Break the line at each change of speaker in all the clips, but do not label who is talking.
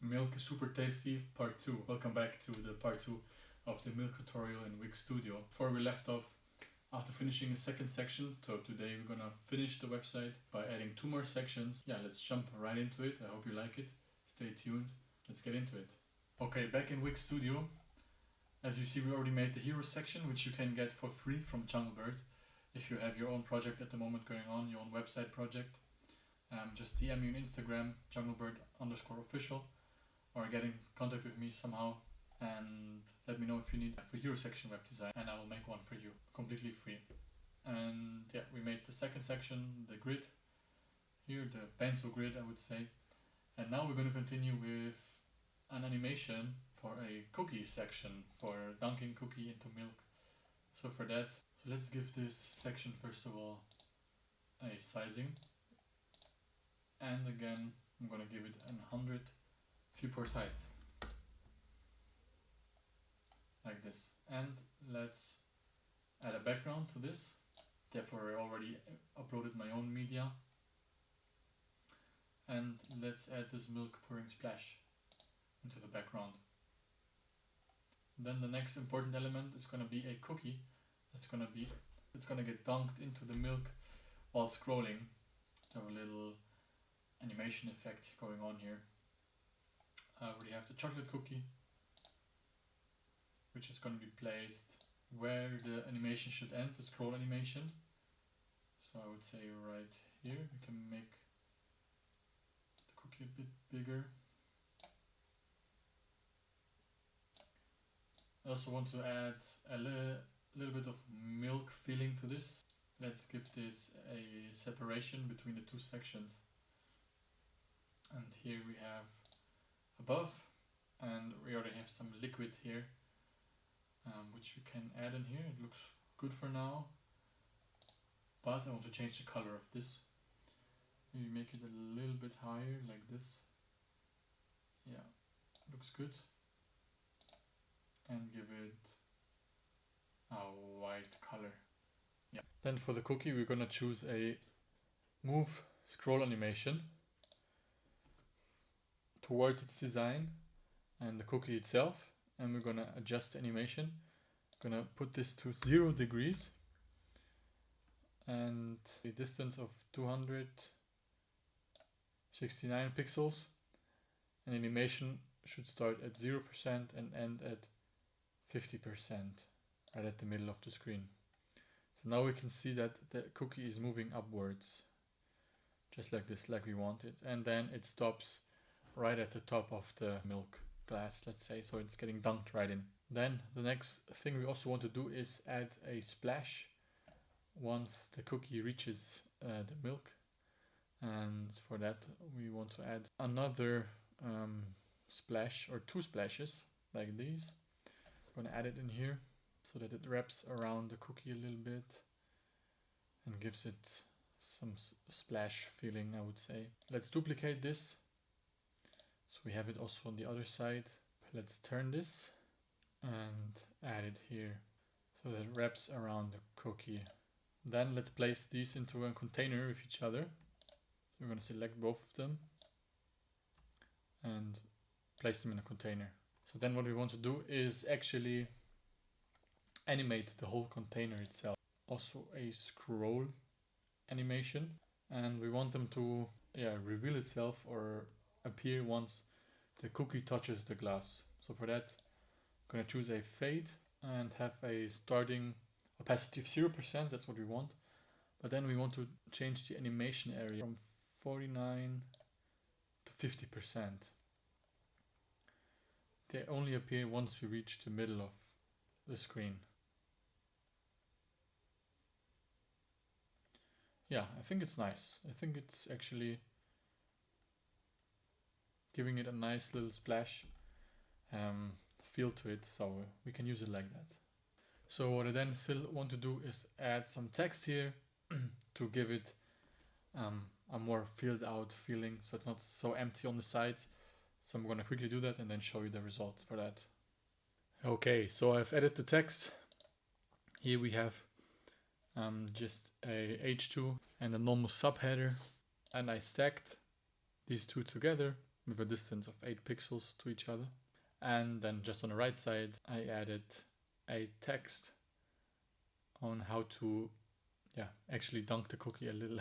Milk is super tasty, part 2. Welcome back to the part 2 of the milk tutorial in Wix Studio. Before we left off, after finishing the second section, so today we're gonna finish the website by adding 2 more sections. Yeah, let's jump right into it. I hope you like it. Stay tuned. Let's get into it. Okay, back in Wix Studio. As you see, we already made the hero section, which you can get for free from Junglebyrd. If you have your own project at the moment going on, your own website project, just DM me on Instagram, Junglebyrd_official, or get in contact with me somehow and let me know if you need a free hero section web design, and I will make one for you completely free. And yeah, we made the second section, the grid here, the pencil grid, I would say. And now we're going to continue with an animation for a cookie section, for dunking cookie into milk. So for that, let's give this section first of all a sizing, and again I'm going to give it 100 viewport height, like this. And let's add a background to this. Therefore I already uploaded my own media, and let's add this milk pouring splash into the background. Then the next important element is going to be a cookie it's going to get dunked into the milk while scrolling. Have a little animation effect going on here. I already have the chocolate cookie, which is going to be placed where the animation should end, the scroll animation. So I would say right here. We can make the cookie a bit bigger. I also want to add a little bit of milk feeling to this. Let's give this a separation between the two sections. And here we have above, and we already have some liquid here, which we can add in here. It looks good for now, but I want to change the color of this. Maybe make it a little bit higher, like this. Yeah, looks good. And give it a white color. Yeah. Then for the cookie we're gonna choose a move scroll animation towards its design and the cookie itself, and we're gonna adjust the animation. Gonna put this to 0 degrees and a distance of 269 pixels, and animation should start at 0% and end at 50%, right at the middle of the screen. So now we can see that the cookie is moving upwards, just like this, like we want it. And then it stops right at the top of the milk glass, let's say, so it's getting dunked right in. Then the next thing we also want to do is add a splash once the cookie reaches the milk. And for that we want to add another splash, or 2 splashes, like these. I'm gonna add it in here so that it wraps around the cookie a little bit and gives it some splash feeling, I would say. Let's duplicate this so we have it also on the other side. Let's turn this and add it here so that it wraps around the cookie. Then let's place these into a container with each other. So we're going to select both of them and place them in a container. So then what we want to do is actually animate the whole container itself. Also a scroll animation, and we want them to reveal itself or appear once the cookie touches the glass. So for that I'm going to choose a fade and have a starting opacity of 0%, that's what we want. But then we want to change the animation area from 49 to 50%. They only appear once we reach the middle of the screen. Yeah, I think it's nice. I think it's actually giving it a nice little splash feel to it, so we can use it like that. So what I then still want to do is add some text here to give it a more filled out feeling, so it's not so empty on the sides. So I'm going to quickly do that and then show you the results for that. Okay, so I've added the text. Here we have just a H2 and a normal subheader, and I stacked these two together with a distance of 8 pixels to each other. And then just on the right side, I added a text on how to actually dunk the cookie, a little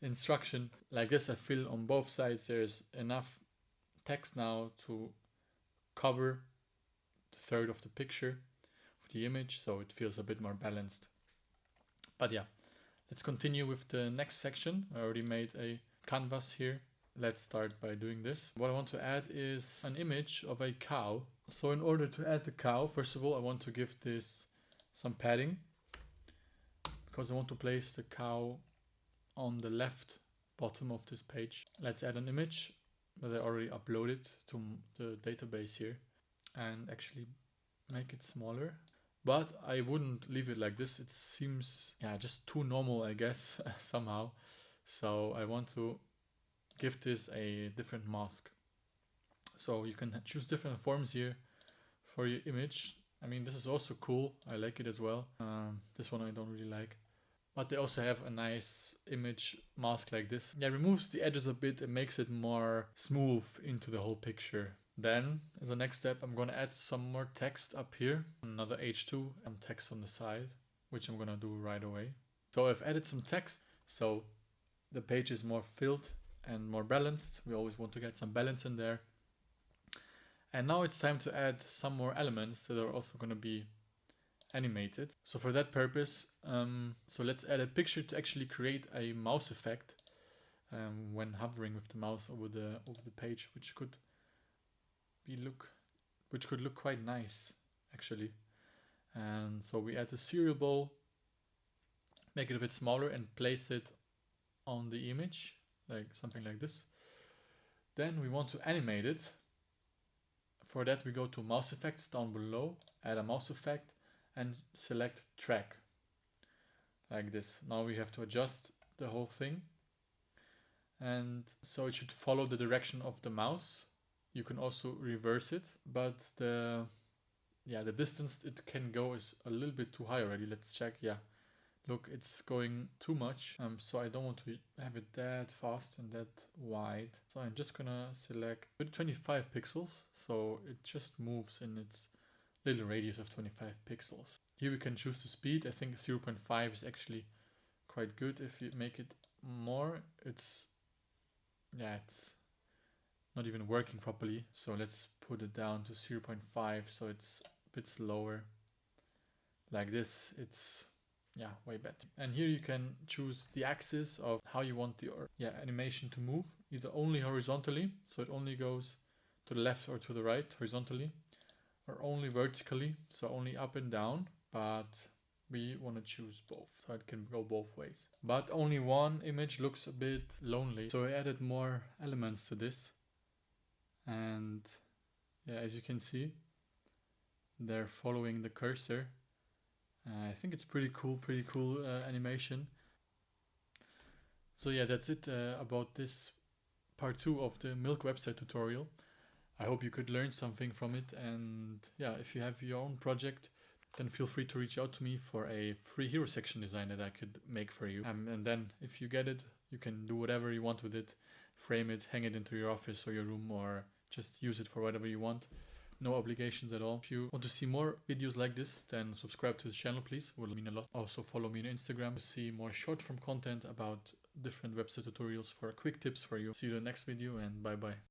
instruction. Like this, I fill on both sides. There's enough text now to cover the third of the picture of the image, so it feels a bit more balanced. But yeah, let's continue with the next section. I already made a canvas here. Let's start by doing this. What I want to add is an image of a cow. So in order to add the cow, first of all, I want to give this some padding, because I want to place the cow on the left bottom of this page. Let's add an image that I already uploaded to the database here and actually make it smaller. But I wouldn't leave it like this. It seems just too normal, I guess, somehow. So I want to give this a different mask. So you can choose different forms here for your image. I mean, this is also cool. I like it as well. This one I don't really like. But they also have a nice image mask like this. Yeah, removes the edges a bit and makes it more smooth into the whole picture. Then, as a next step, I'm going to add some more text up here. Another H2 and text on the side, which I'm going to do right away. So I've added some text, so the page is more filled and more balanced. We always want to get some balance in there. And now it's time to add some more elements that are also going to be animated. So for that purpose, so let's add a picture to actually create a mouse effect when hovering with the mouse over the page, which could look quite nice actually. And so we add a cereal bowl, make it a bit smaller, and place it on the image, like something like this. Then we want to animate it. For that, we go to mouse effects down below, add a mouse effect, and select track like this. Now we have to adjust the whole thing, and so it should follow the direction of the mouse. You can also reverse it, but the distance it can go is a little bit too high already. Let's check. Yeah, look, it's going too much, so I don't want to have it that fast and that wide. So I'm just gonna select 25 pixels, so it just moves in its little radius of 25 pixels. Here we can choose the speed. I think 0.5 is actually quite good. If you make it more, it's not even working properly. So let's put it down to 0.5, so it's a bit slower. Like this, it's way better. And here you can choose the axis of how you want the animation to move, either only horizontally, so it only goes to the left or to the right horizontally, or only vertically, so only up and down, but we want to choose both, so it can go both ways. But only one image looks a bit lonely, so I added more elements to this. And as you can see, they're following the cursor. I think it's pretty cool animation. So that's it about this part 2 of the Milk website tutorial. I hope you could learn something from it, and if you have your own project, then feel free to reach out to me for a free hero section design that I could make for you. And then if you get it, you can do whatever you want with it, frame it, hang it into your office or your room, or just use it for whatever you want. No obligations at all. If you want to see more videos like this, then subscribe to the channel, please. It will mean a lot. Also follow me on Instagram to see more short form content about different website tutorials for quick tips for you. See you in the next video, and bye bye.